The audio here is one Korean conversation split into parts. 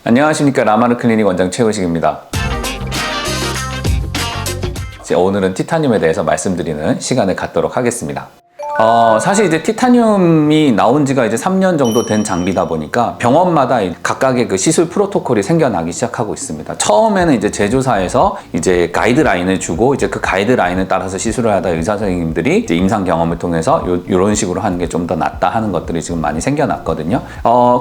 안녕하십니까. 라마르 클리닉 원장 최우식입니다. 오늘은 티타늄에 대해서 말씀드리는 시간을 갖도록 하겠습니다. 사실 이제 티타늄이 나온 지가 이제 3년 정도 된 장비다 보니까 병원마다 각각의 그 시술 프로토콜이 생겨나기 시작하고 있습니다. 처음에는 이제 제조사에서 이제 가이드라인을 주고 이제 그 가이드라인을 따라서 시술을 하다 의사 선생님들이 이제 임상 경험을 통해서 요런 식으로 하는 게 좀 더 낫다 하는 것들이 지금 많이 생겨났거든요.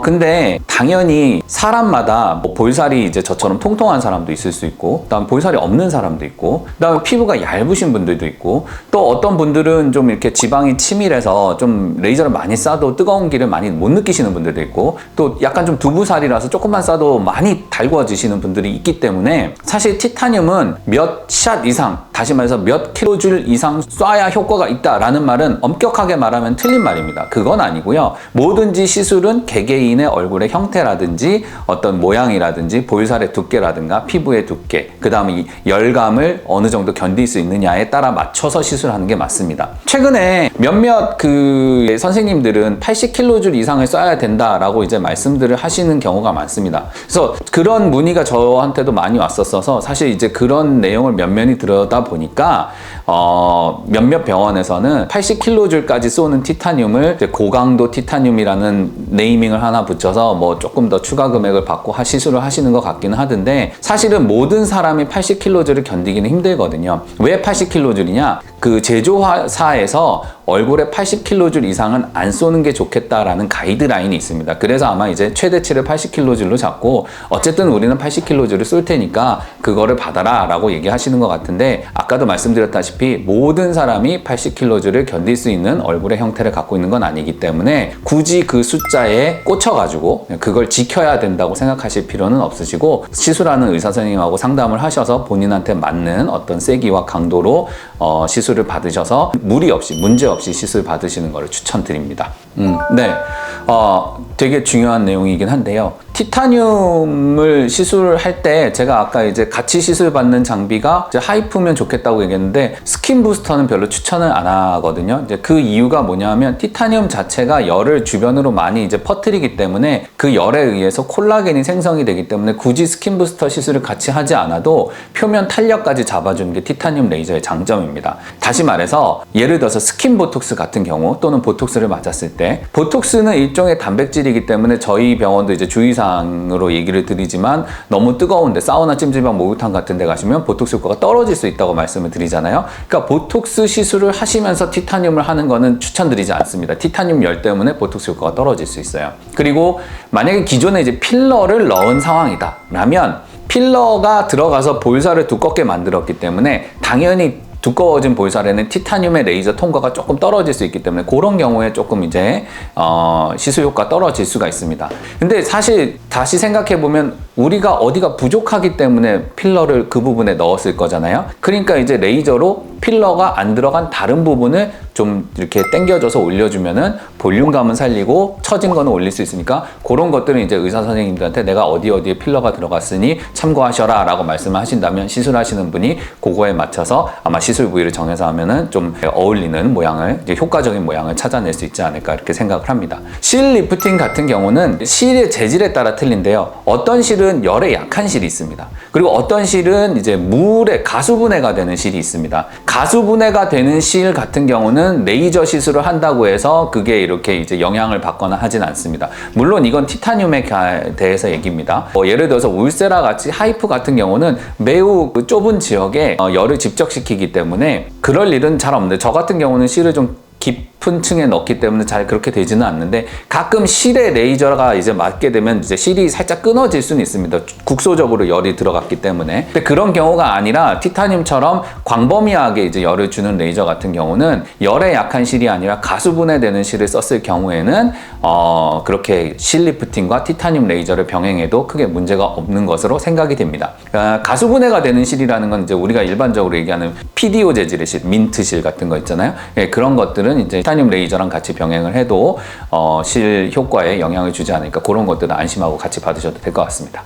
근데 당연히 사람마다 뭐 볼살이 이제 저처럼 통통한 사람도 있을 수 있고, 그다음 볼살이 없는 사람도 있고, 그다음에 피부가 얇으신 분들도 있고, 또 어떤 분들은 좀 이렇게 지방이 치밀해서 좀 레이저를 많이 쏴도 뜨거운 기를 많이 못 느끼시는 분들도 있고, 또 약간 좀 두부살이라서 조금만 쏴도 많이 달궈지시는 분들이 있기 때문에 사실 티타늄은 몇 샷 이상, 다시 말해서 몇 킬로줄 이상 쏴야 효과가 있다라는 말은 엄격하게 말하면 틀린 말입니다. 그건 아니고요. 뭐든지 시술은 개개인의 얼굴의 형태라든지 어떤 모양이라든지 볼살의 두께라든가 피부의 두께, 그 다음에 이 열감을 어느 정도 견딜 수 있느냐에 따라 맞춰서 시술하는 게 맞습니다. 최근에 몇몇 그 선생님들은 80kJ 이상을 쏴야 된다라고 이제 말씀들을 하시는 경우가 많습니다. 그래서 그런 문의가 저한테도 많이 왔었어서 사실 이제 그런 내용을 면면히 들여다 보니까 몇몇 병원에서는 80kJ까지 쏘는 티타늄을 이제 고강도 티타늄이라는 네이밍을 하나 붙여서 뭐 조금 더 추가 금액을 받고 시술을 하시는 것 같기는 하던데, 사실은 모든 사람이 80kJ를 견디기는 힘들거든요. 왜 80kJ냐? 그 제조사에서 얼굴에 80kJ 이상은 안 쏘는 게 좋겠다라는 가이드라인이 있습니다. 그래서 아마 이제 최대치를 80kJ로 잡고 어쨌든 우리는 80kJ를 쏠 테니까 그거를 받아라 라고 얘기하시는 것 같은데, 아까도 말씀드렸다시피 모든 사람이 80kJ를 견딜 수 있는 얼굴의 형태를 갖고 있는 건 아니기 때문에 굳이 그 숫자에 꽂혀가지고 그걸 지켜야 된다고 생각하실 필요는 없으시고, 시술하는 의사 선생님하고 상담을 하셔서 본인한테 맞는 어떤 세기와 강도로 시술을 받으셔서 무리 없이 문제 없이 시술 받으시는 것을 추천드립니다. 네, 되게 중요한 내용이긴 한데요. 티타늄을 시술할 때 제가 아까 이제 같이 시술 받는 장비가 이제 하이프면 좋겠다고 얘기했는데 스킨 부스터는 별로 추천을 안 하거든요. 이제 그 이유가 뭐냐면 티타늄 자체가 열을 주변으로 많이 이제 퍼뜨리기 때문에 그 열에 의해서 콜라겐이 생성이 되기 때문에 굳이 스킨 부스터 시술을 같이 하지 않아도 표면 탄력까지 잡아주는 게 티타늄 레이저의 장점입니다. 다시 말해서 예를 들어서 스킨 보톡스 같은 경우 또는 보톡스를 맞았을 때, 보톡스는 일종의 단백질이기 때문에 저희 병원도 이제 주의사항으로 얘기를 드리지만 너무 뜨거운데 사우나 찜질방 목욕탕 같은 데 가시면 보톡스 효과가 떨어질 수 있다고 말씀을 드리잖아요. 그러니까 보톡스 시술을 하시면서 티타늄을 하는 거는 추천드리지 않습니다. 티타늄 열 때문에 보톡스 효과가 떨어질 수 있어요. 그리고 만약에 기존에 이제 필러를 넣은 상황이다 라면, 필러가 들어가서 볼살을 두껍게 만들었기 때문에 당연히 두꺼워진 볼살에는 티타늄의 레이저 통과가 조금 떨어질 수 있기 때문에 그런 경우에 조금 이제 시술 효과 떨어질 수가 있습니다. 근데 사실 다시 생각해 보면 우리가 어디가 부족하기 때문에 필러를 그 부분에 넣었을 거잖아요. 그러니까 이제 레이저로 필러가 안 들어간 다른 부분을 좀 이렇게 당겨줘서 올려주면은 볼륨감은 살리고 처진 거는 올릴 수 있으니까, 그런 것들은 이제 의사 선생님들한테 내가 어디에 필러가 들어갔으니 참고하셔라 라고 말씀을 하신다면 시술하시는 분이 그거에 맞춰서 아마 시술 부위를 정해서 하면은 좀 어울리는 모양을, 이제 효과적인 모양을 찾아낼 수 있지 않을까 이렇게 생각을 합니다. 실 리프팅 같은 경우는 실의 재질에 따라 틀린데요. 어떤 실은 열에 약한 실이 있습니다. 그리고 어떤 실은 이제 물에 가수분해가 되는 실이 있습니다. 가수분해가 되는 실 같은 경우는 레이저 시술을 한다고 해서 그게 이렇게 이제 영향을 받거나 하진 않습니다. 물론 이건 티타늄에 대해서 얘기입니다. 예를 들어서 울세라 같이 하이프 같은 경우는 매우 좁은 지역에 열을 집적시키기 때문에 그럴 일은 잘 없는데, 저 같은 경우는 실을 좀 깊은 층에 넣기 때문에 잘 그렇게 되지는 않는데, 가끔 실에 레이저가 이제 맞게 되면 이제 실이 살짝 끊어질 수는 있습니다. 국소적으로 열이 들어갔기 때문에. 근데 그런 경우가 아니라 티타늄처럼 광범위하게 이제 열을 주는 레이저 같은 경우는 열에 약한 실이 아니라 가수분해되는 실을 썼을 경우에는 그렇게 실 리프팅과 티타늄 레이저를 병행해도 크게 문제가 없는 것으로 생각이 됩니다. 가수분해가 되는 실이라는 건 이제 우리가 일반적으로 얘기하는 PDO 재질의 실, 민트 실 같은 거 있잖아요. 그런 것들은 이제 티타늄 레이저랑 같이 병행을 해도 실 효과에 영향을 주지 않으니까 그런 것들은 안심하고 같이 받으셔도 될 것 같습니다.